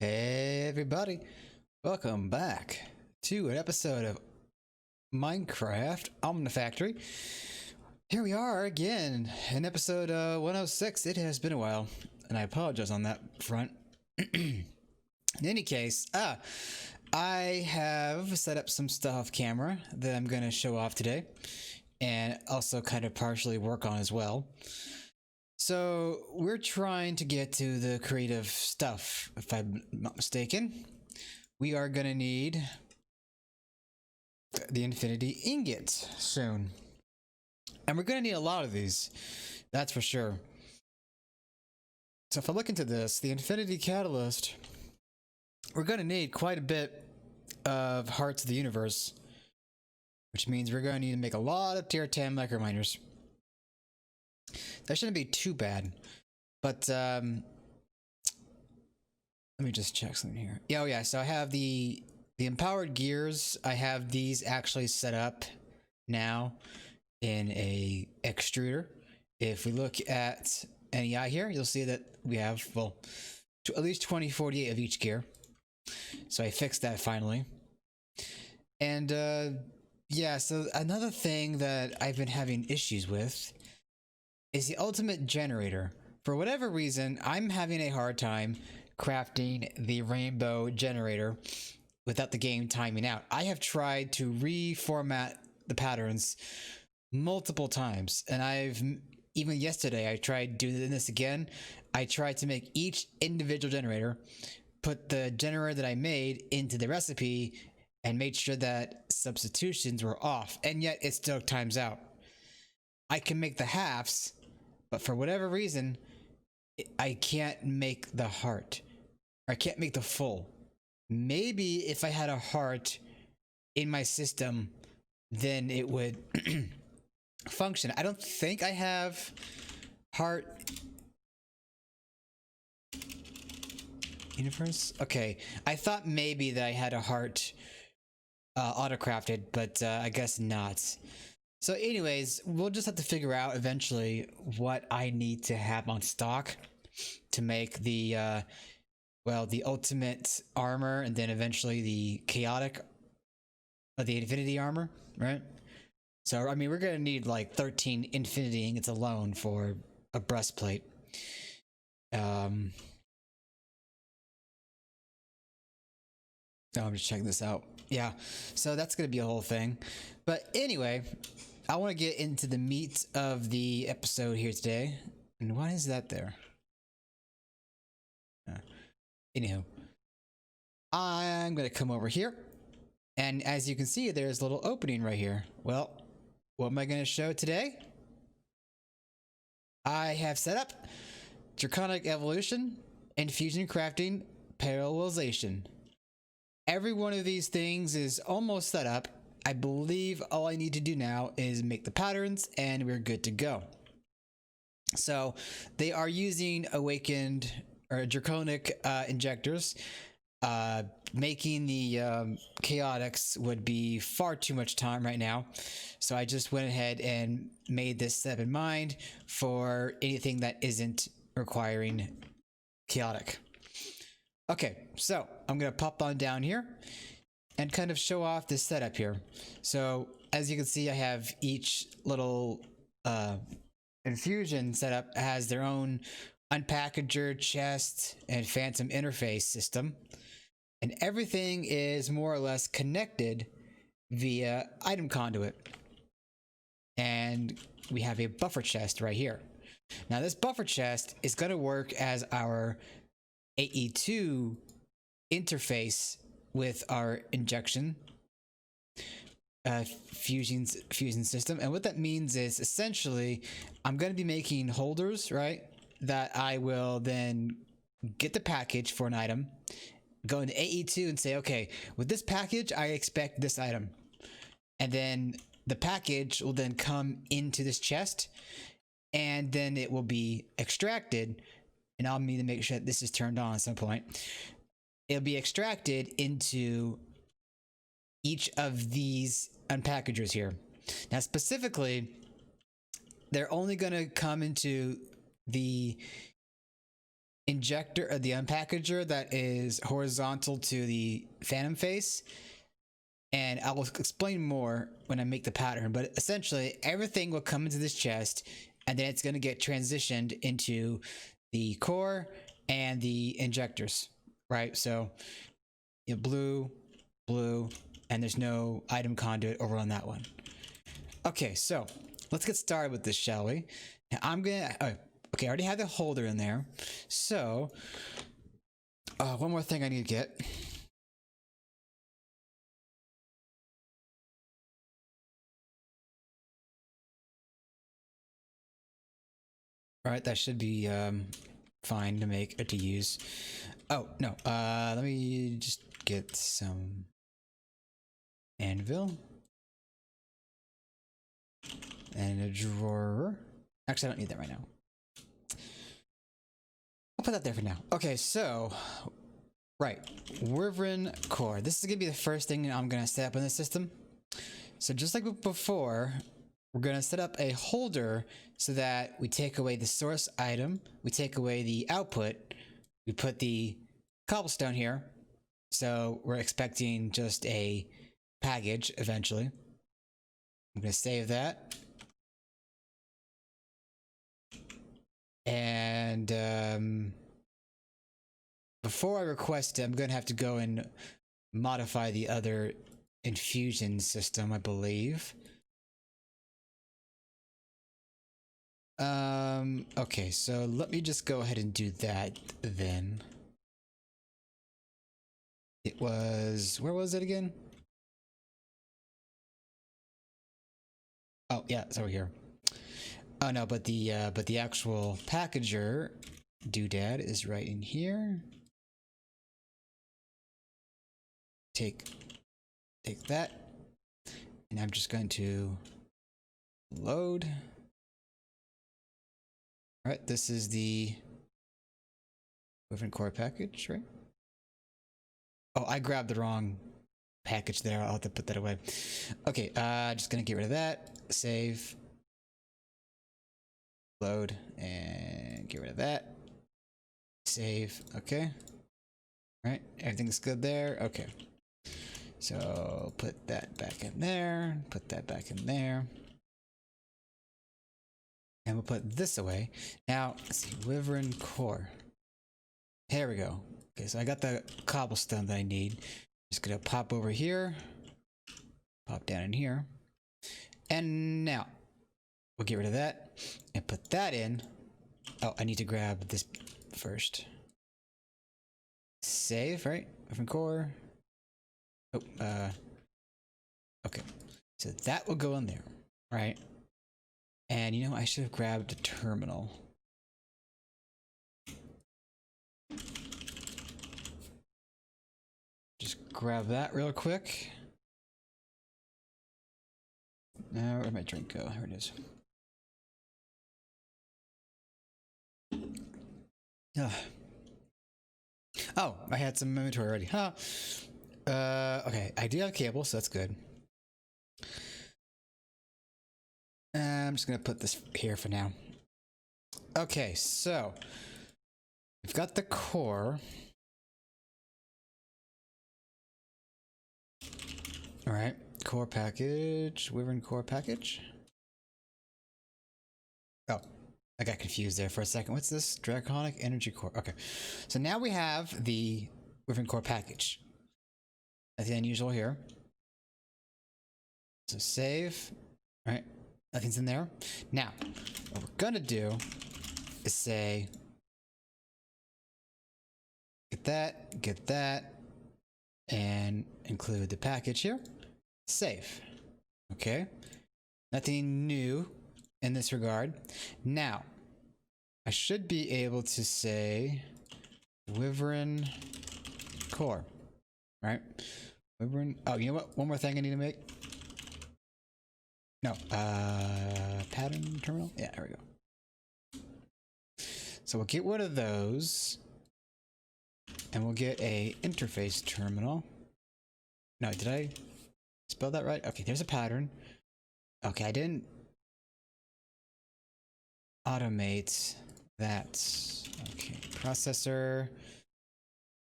Hey everybody, welcome back to an episode of Minecraft Omnifactory. Here we are again in episode 106. It has been a while, and I apologize on that front. In any case, I have set up some stuff off camera that I'm going to show off today, and also kind of partially work on as well. So we're trying to get to the creative stuff, if I'm not mistaken. We are gonna need the infinity ingot soon. And we're gonna need a lot of these, that's for sure. So if I look into this, the infinity catalyst, we're gonna need quite a bit of hearts of the universe, which means we're gonna need to make a lot of tier 10 microminers. That shouldn't be too bad, but let me just check something here. Yeah, oh yeah, so I have the empowered gears. I have these actually set up now in a extruder. If we look at NEI here, you'll see that we have, well, at least 2048 of each gear. So I fixed that finally. And yeah, so another thing that I've been having issues with is the ultimate generator. For whatever reason, I'm having a hard time crafting the rainbow generator without the game timing out. I have tried to reformat the patterns multiple times, and even yesterday I tried doing this again. I tried to make each individual generator, put the generator that I made into the recipe, and made sure that substitutions were off, and yet it still times out. I can make the halves, but for whatever reason, I can't make the heart. I can't make the full. Maybe if I had a heart in my system, then it would function. I don't think I have heart universe. Okay, I thought maybe that I had a heart auto-crafted, but I guess not. So anyways, we'll just have to figure out eventually what I need to have on stock to make the, well, the ultimate armor, and then eventually the chaotic, the infinity armor, right? So, I mean, we're going to need like 13 infinity ingots alone for a breastplate. I'm just checking this out. Yeah, so that's going to be a whole thing. But anyway, I want to get into the meat of the episode here today. And why is that there? Anywho, I'm going to come over here. And as you can see, there's a little opening right here. Well, what am I going to show today? I have set up Draconic Evolution, Infusion Crafting, Parallelization. Every one of these things is almost set up. I believe all I need to do now is make the patterns and we're good to go. So they are using awakened or draconic injectors. Making the chaotics would be far too much time right now. So I just went ahead and made this step in mind for anything that isn't requiring chaotic. Okay, so I'm going to pop on down here and kind of show off this setup here. So as you can see, I have each little infusion setup has their own unpackager, chest, and phantom interface system. And everything is more or less connected via item conduit. And we have a buffer chest right here. Now this buffer chest is going to work as our AE2 interface with our injection fusion system. And what that means is essentially I'm going to be making holders, right, that I will then get the package for an item, go into AE2 and say, okay, with this package I expect this item, and then the package will then come into this chest, and then it will be extracted, and I'll need to make sure that this is turned on at some point. It'll be extracted into each of these unpackagers here. Now specifically, they're only going to come into the injector or the unpackager that is horizontal to the phantom face. And I will explain more when I make the pattern, but essentially everything will come into this chest and then it's going to get transitioned into the core and the injectors, right? So you know, blue, blue, and there's no item conduit over on that one. Okay, so let's get started with this, shall we? Now I'm gonna, okay, I already have the holder in there. So, one more thing I need to get. All right, that should be fine to make or to use. Oh, no, let me just get some anvil. And a drawer. Actually, I don't need that right now. I'll put that there for now. Okay, so, right, Wyvern core. This is gonna be the first thing I'm gonna set up in the system. So just like before, we're gonna set up a holder so that we take away the source item, we take away the output, we put the cobblestone here. So we're expecting just a package eventually. I'm gonna save that. And before I request it, I'm gonna have to go and modify the other infusion system, I believe. Okay, so let me just go ahead and do that then. It was, where was it again? Oh yeah, it's over here. Oh no, but the actual packager doodad is right in here. Take that, and I'm just going to load. All right, this is the Wyvern core package, right? Oh, I grabbed the wrong package there. I'll have to put that away. Okay, just gonna get rid of that. Save. Load and get rid of that. Save. Okay. All right, everything's good there. Okay. So put that back in there. Put that back in there. And we'll put this away. Now, let's see, Wyvern core. Here we go. Okay, so I got the cobblestone that I need. Just gonna pop over here. Pop down in here. And now, we'll get rid of that and put that in. Oh, I need to grab this first. Save, right? From core. Oh, okay. So that will go in there, right? And you know, I should have grabbed a terminal. Just grab that real quick. Now, where'd my drink go? Here it is. Oh, I had some inventory already. Huh. Okay, I do have cable, so that's good. I'm just gonna put this here for now. Okay, so we've got the core. All right, core package, Wyvern core package. Oh, I got confused there for a second. What's this? Draconic Energy Core. Okay, so now we have the Wyvern core package. Nothing unusual here. So save. All right, nothing's in there. Now, what we're gonna do is say, get that, and include the package here. Save. Okay, nothing new in this regard. Now, I should be able to say Wyvern core, right? Wyvern. Oh, you know what? One more thing I need to make. No, pattern terminal. Yeah, there we go. So we'll get rid of those, and we'll get a interface terminal. No, did I spell that right? Okay, there's a pattern. Okay, I didn't automate that. Okay, processor,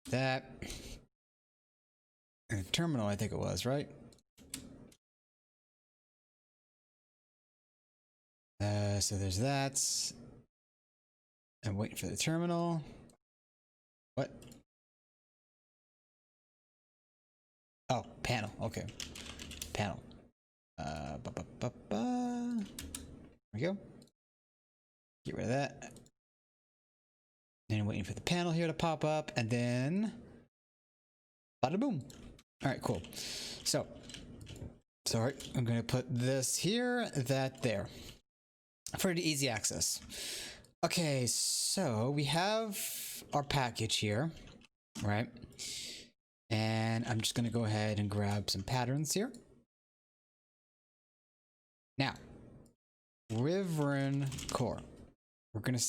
that, and a terminal, I think it was, right? So there's that. I'm waiting for the terminal. What? Oh, panel. Okay. Panel. There we go. Get rid of that. Then waiting for the panel here to pop up, and then bada boom. All right, cool. So, sorry, I'm gonna put this here, that there, for easy access. Okay, so we have our package here, right? And I'm just gonna go ahead and grab some patterns here. Now, Wyvern core. We're gonna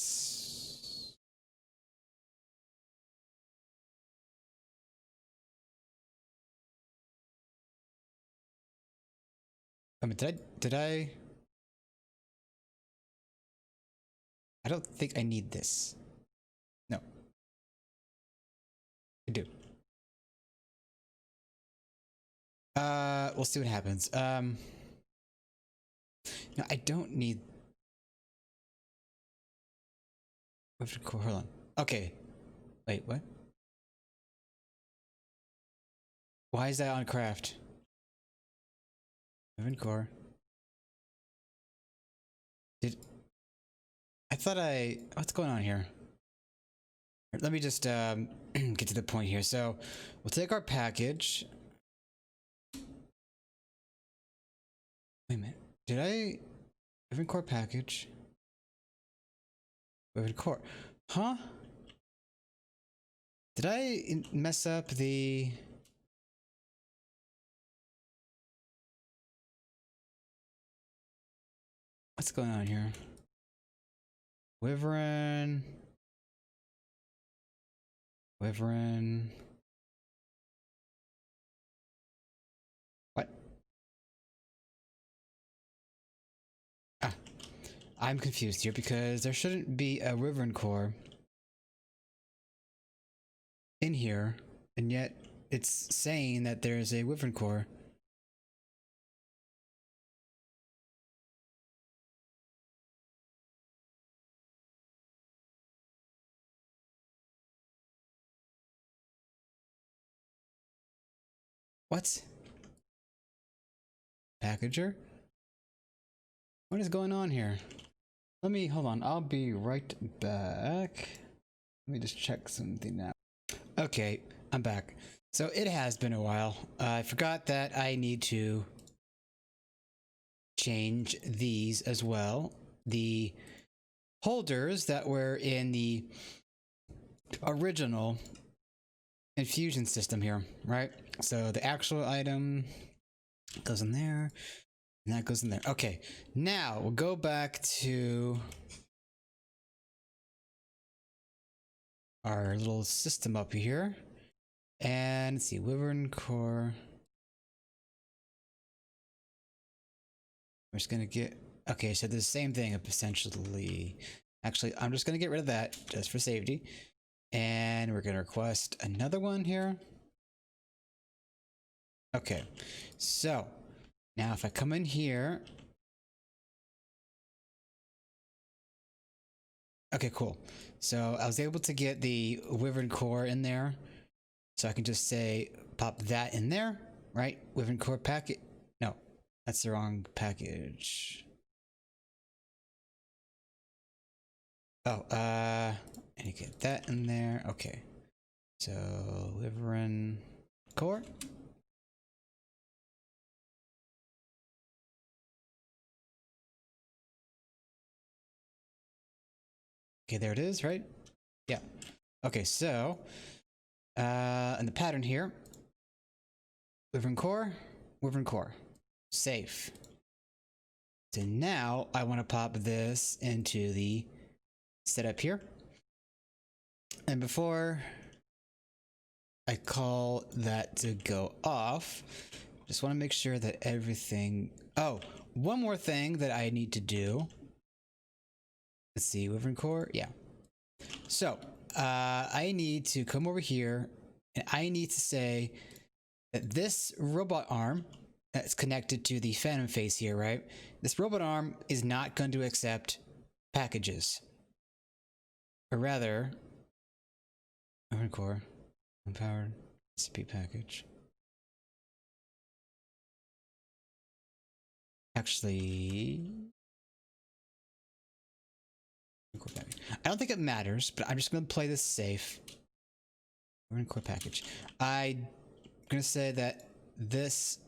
I mean, did I don't think I need this. No. I do. We'll see what happens. No, I don't need. Hold on. Okay. Wait, what? Why is that on craft? Moving core. I thought what's going on here? Let me just get to the point here. So we'll take our package. Wait a minute. Did I Moving core package? Moving core. Huh? Did I mess up the... What's going on here? Wyvern. What? Ah, I'm confused here because there shouldn't be a Wyvern core in here, and yet it's saying that there's a Wyvern core. What? Packager? What is going on here? Hold on, I'll be right back. Let me just check something now. Okay, I'm back. So it has been a while. I forgot that I need to change these as well. The holders that were in the original infusion system here, right? So the actual item goes in there, and that goes in there. Okay, now we'll go back to our little system up here, and let's see, Wyvern core. We're just gonna get, okay, so the same thing essentially. Actually, I'm just gonna get rid of that just for safety. And we're gonna request another one here. Okay, so now if I come in here. Okay, cool. So I was able to get the Wyvern core in there. So I can just say, pop that in there, right? Wyvern core packet. No, that's the wrong package. Oh, and you get that in there. Okay. So Wyvern core. Okay, there it is, right? Yeah. Okay, so and the pattern here, Wyvern core, safe. So now I want to pop this into the setup here. And before I call that to go off, just want to make sure that everything... Oh, one more thing that I need to do. Let's see, Wyvern core, yeah. So I need to come over here and I need to say that this robot arm that's connected to the phantom face here, right? This robot arm is not going to accept packages. Or rather, Iron Core, Empowered CP package. Actually, I don't think it matters, but I'm just going to play this safe. Iron Core package. I'm going to say that this,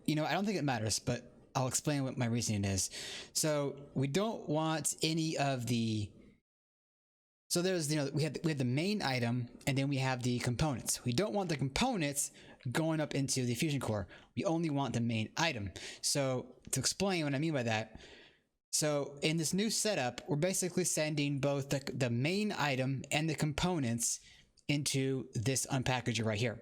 you know, I don't think it matters, but I'll explain what my reasoning is. So we don't want any of the, so there's, you know, we have the main item and then we have the components. We don't want the components going up into the fusion core. We only want the main item. So to explain what I mean by that, so in this new setup, we're basically sending both the main item and the components into this unpackager right here.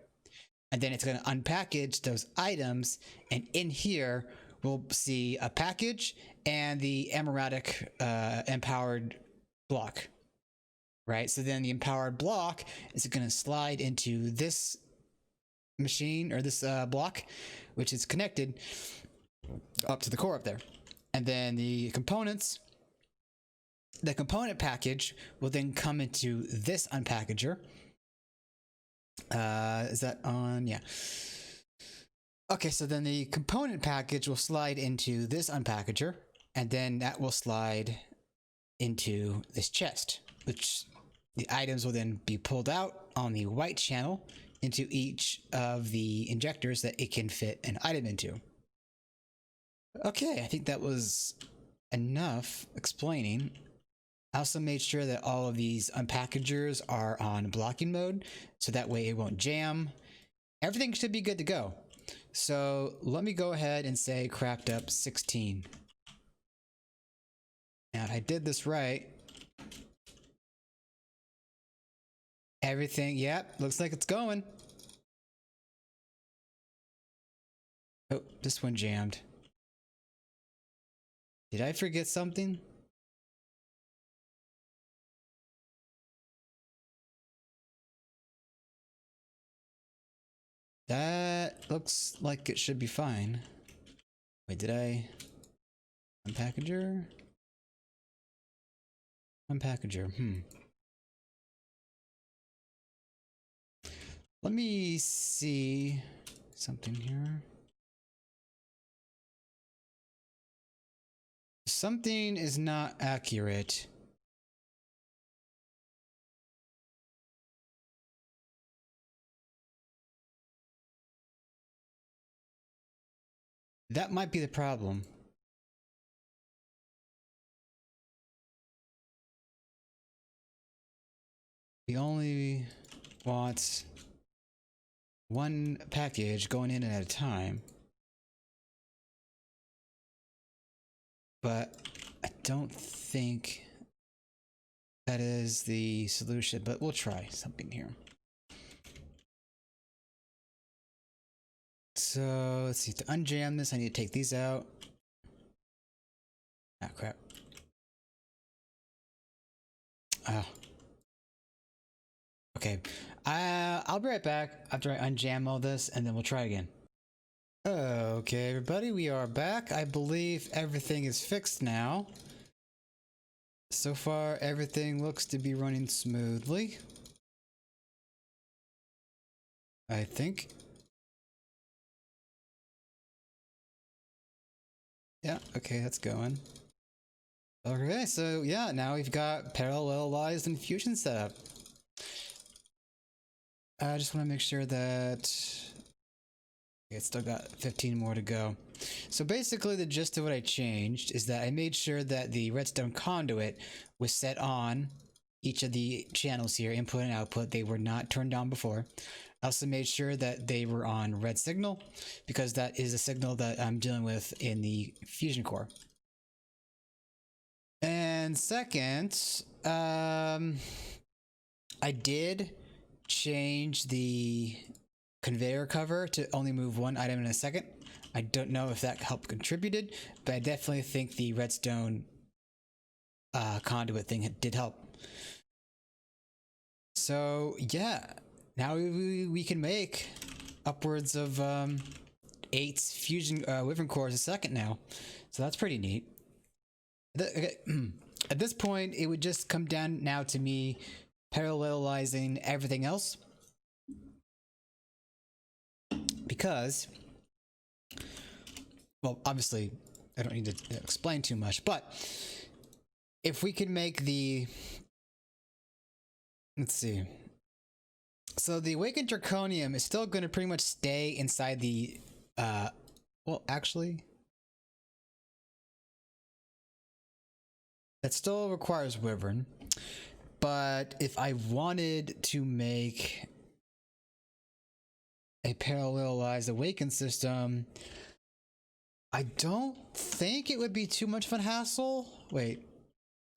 And then it's going to unpackage those items, and in here we'll see a package and the Amaratic empowered block, right? So then the empowered block is going to slide into this machine or this block, which is connected up to the core up there. And then the components, the component package will then come into this unpackager. Is that on? Yeah. Okay, so then the component package will slide into this unpackager, and then that will slide into this chest, which the items will then be pulled out on the white channel into each of the injectors that it can fit an item into. Okay, I think that was enough explaining. I also made sure that all of these unpackagers are on blocking mode, so that way it won't jam. Everything should be good to go. So let me go ahead and say craft up 16. Now if I did this right, everything, yep, looks like it's going. Oh, this one jammed. Did I forget something? That looks like it should be fine. Wait, did I? Unpackager? Unpackager, Let me see something here. Something is not accurate. That might be the problem. We only want one package going in at a time. But I don't think that is the solution, but we'll try something here. So let's see, to unjam this, I need to take these out. Ah, crap. Oh. Okay, I'll be right back after I unjam all this, and then we'll try again. Okay, everybody, we are back. I believe everything is fixed now. So far, everything looks to be running smoothly. I think. Yeah, okay, that's going. Okay, so yeah, now we've got parallelized infusion setup. I just want to make sure that it's still got 15 more to go. So basically the gist of what I changed is that I made sure that the redstone conduit was set on each of the channels here, input and output. They were not turned on before. I also made sure that they were on red signal because that is a signal that I'm dealing with in the fusion core. And second, I did change the conveyor cover to only move one item in a second. I don't know if that helped contributed, but I definitely think the redstone conduit thing did help. So yeah, now we can make upwards of 8 fusion wyvern cores a second now. So that's pretty neat. Okay. At this point, it would just come down now to me parallelizing everything else. Because, well, obviously, I don't need to explain too much, but if we could make the, let's see. So the Awakened Draconium is still going to pretty much stay inside the, well, actually, that still requires Wyvern. But if I wanted to make a parallelized Awakened system, I don't think it would be too much of a hassle. Wait.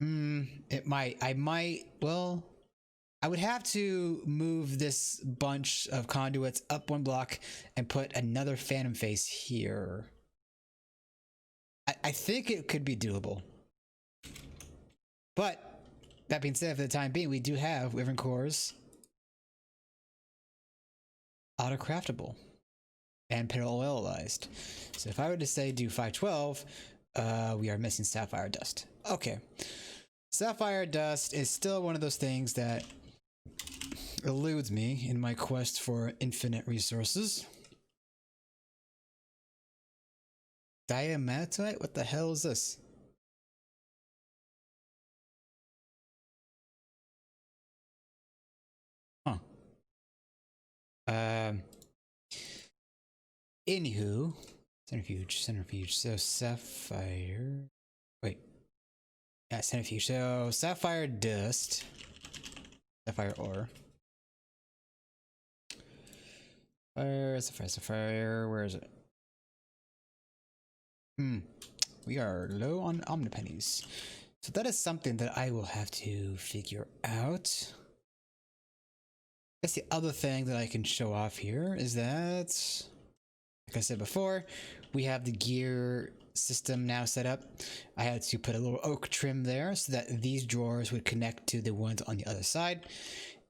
It might. Well, I would have to move this bunch of conduits up one block and put another Phantom Face here. I think it could be doable. But, that being said, for the time being, we do have Wyvern cores auto-craftable and parallelized. So if I were to say do 512, we are missing Sapphire Dust. Okay. Sapphire Dust is still one of those things that eludes me in my quest for infinite resources. Diamatite? What the hell is this? Huh. Anywho, centrifuge. So sapphire. Wait. Yeah, centrifuge. So sapphire dust. Sapphire ore. Sapphire. Where is it? We are low on omnipennies. So that is something that I will have to figure out. I guess the other thing that I can show off here is that, like I said before, we have the gear system now set up. I had to put a little oak trim there so that these drawers would connect to the ones on the other side.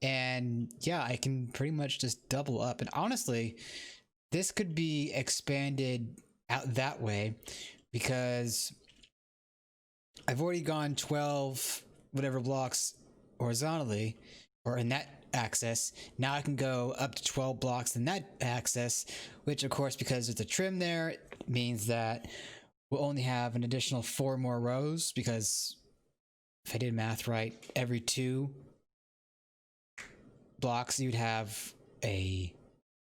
And yeah, I can pretty much just double up. And honestly, this could be expanded out that way because I've already gone 12 whatever blocks horizontally or in that axis. Now I can go up to 12 blocks in that axis, which of course, because there's a trim there, means that we'll only have an additional 4 more rows, because if I did math right, every 2 blocks you'd have a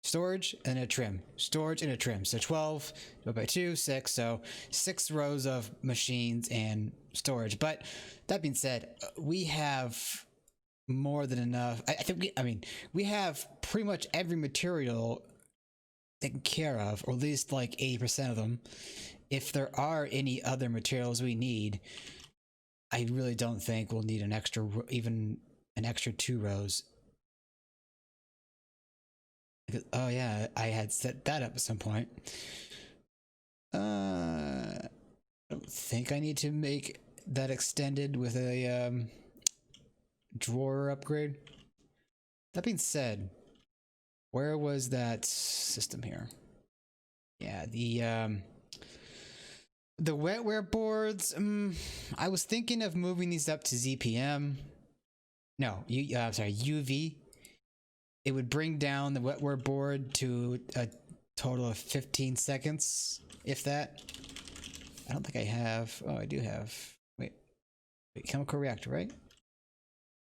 storage and a trim, storage and a trim. So 12 divided by 2, 6. So 6 rows of machines and storage. But that being said, we have more than enough. I think we have pretty much every material taken care of, or at least like 80% of them. If there are any other materials we need, I really don't think we'll need an extra, even an extra 2 rows. Oh yeah, I had set that up at some point. I don't think I need to make that extended with a drawer upgrade. That being said, where was that system here? Yeah, the wetware boards. I was thinking of moving these up to ZPM. No, sorry, UV. It would bring down the wetware board to a total of 15 seconds, if that. I don't think I have. Oh, I do have. Wait, chemical reactor, right?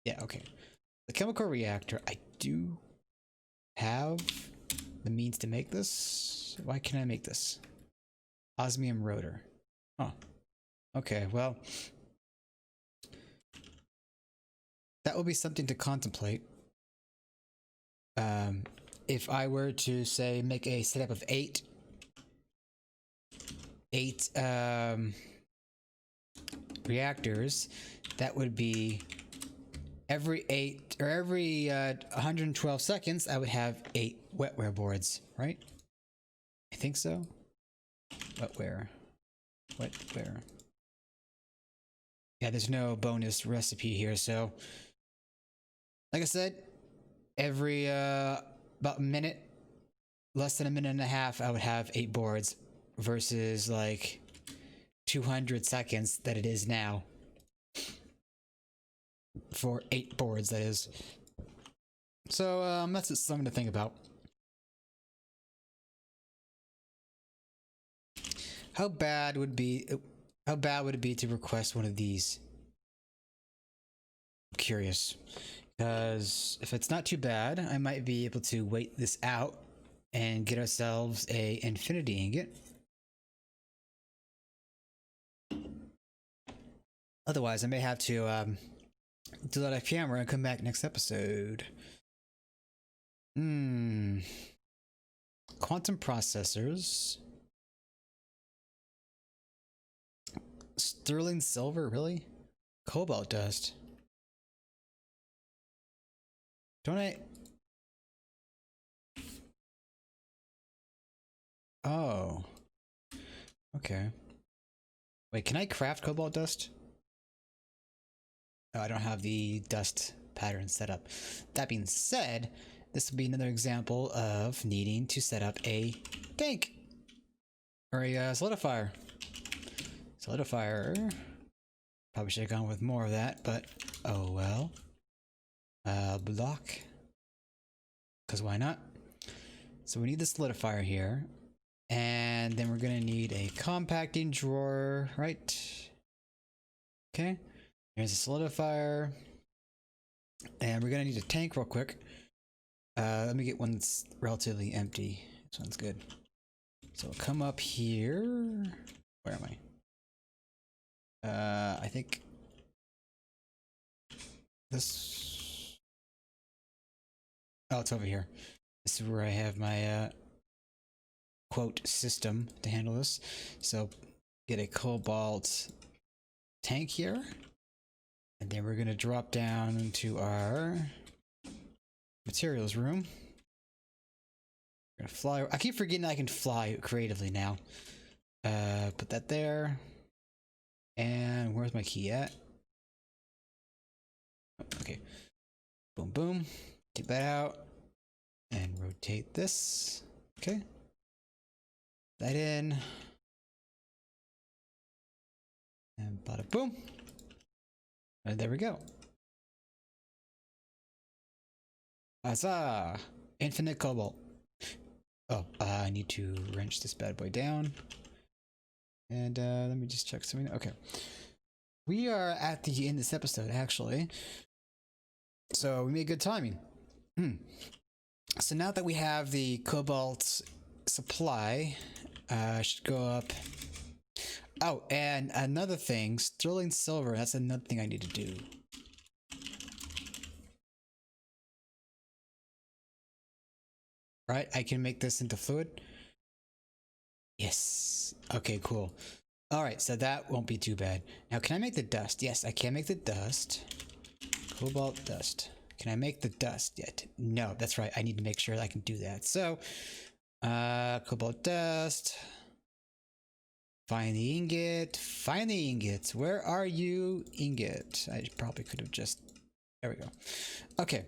Yeah, okay. The chemical reactor, I do have the means to make this. Why can I make this? Osmium rotor. Oh, okay, well, that will be something to contemplate. If I were to say make a setup of 8 reactors, that would be every 8 or every 112 seconds I would have 8 wetware boards, right? I think so. Wetware. Yeah, there's no bonus recipe here, so Like I said, every about a minute, less than a minute and a half, I would have 8 boards versus like 200 seconds that it is now for 8 boards, that is. So that's just something to think about. How bad would it be to request one of these? I'm curious, because if it's not too bad, I might be able to wait this out and get ourselves a infinity ingot. Otherwise, I may have to do that off camera and come back next episode. Quantum processors. Sterling silver, really? Cobalt dust. Don't I? Oh. Okay. Wait, can I craft cobalt dust? Oh, I don't have the dust pattern set up. That being said, this will be another example of needing to set up a tank. Or a solidifier. Solidifier. Probably should have gone with more of that, but oh well. Block. Because why not? So we need the solidifier here. And then we're gonna need a compacting drawer, right? Okay. Here's a solidifier. And we're gonna need a tank real quick. Let me get one that's relatively empty. This one's good. So we'll come up here. Where am I? I think this. Oh, it's over here. This is where I have my quote system to handle this. So get a cobalt tank here, and then we're gonna drop down into our materials room. We're gonna fly. I keep forgetting I can fly creatively now. Put that there. And where's my key at? Okay. Boom, boom. Take that out. And rotate this. Okay. That in. And bada boom. And there we go. Huzzah! Infinite cobalt. Oh, I need to wrench this bad boy down. And let me just check something. Okay. We are at the end of this episode, actually. So we made good timing. So now that we have the cobalt supply, I should go up. Oh, and another thing, sterling silver. That's another thing I need to do. Right, I can make this into fluid. Yes. Okay, cool. All right, so that won't be too bad. Now, can I make the dust? Yes, I can make the dust. Cobalt dust. Can I make the dust yet? No, that's right. I need to make sure that I can do that. So, cobalt dust. Find the ingot. Find the ingot. Where are you, ingot? I probably could have just... There we go. Okay.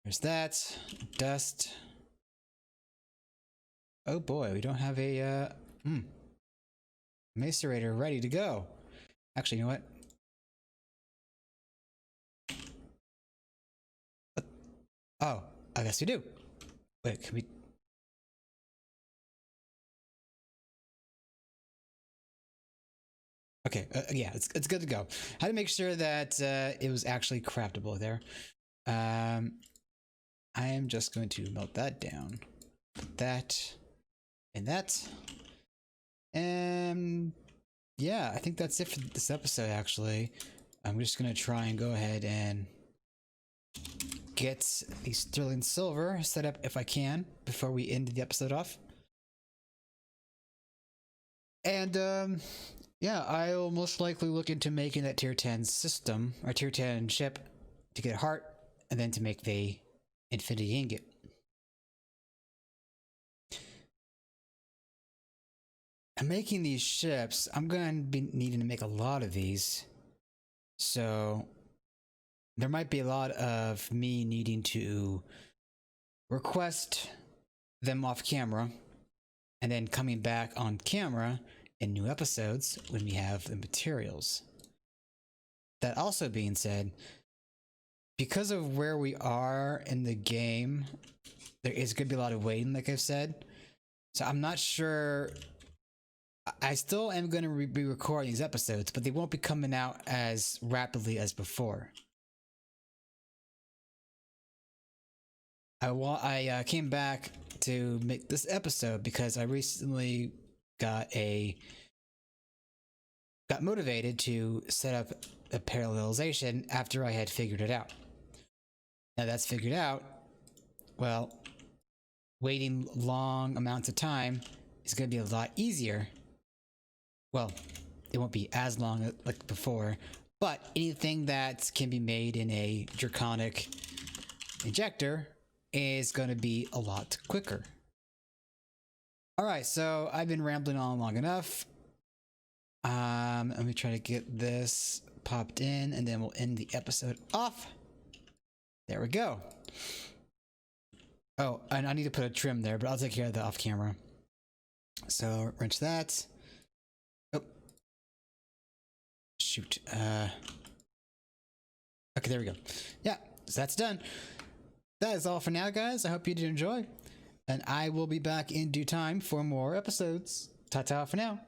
There's that. Dust. Oh boy, we don't have a macerator ready to go. Actually, you know what? Oh, I guess we do. Wait, can we? Okay, yeah, it's good to go. I had to make sure that it was actually craftable there. I am just going to melt that down. Put that in that. And yeah, I think that's it for this episode, actually. I'm just going to try and go ahead and get the sterling silver set up if I can before we end the episode off. And yeah, I'll most likely look into making that tier 10 system or tier 10 ship to get a heart and then to make the infinity ingot. I'm making these ships. I'm going to be needing to make a lot of these. So there might be a lot of me needing to request them off camera and then coming back on camera in new episodes when we have the materials. That also being said, because of where we are in the game, there is going to be a lot of waiting, like I've said. So I'm not sure. I still am going to be recording these episodes, but they won't be coming out as rapidly as before. I came back to make this episode because I recently got motivated to set up a parallelization after I had figured it out. Now that's figured out, well, waiting long amounts of time is going to be a lot easier. Well, it won't be as long like before, but anything that can be made in a draconic injector is going to be a lot quicker. Alright, so I've been rambling on long enough. Let me try to get this popped in and then we'll end the episode off. There we go. Oh, and I need to put a trim there, but I'll take care of that off camera. So wrench that. Oh. Shoot. Okay, there we go. Yeah, so that's done. That is all for now, guys. I hope you did enjoy. And I will be back in due time for more episodes. Ta-ta for now.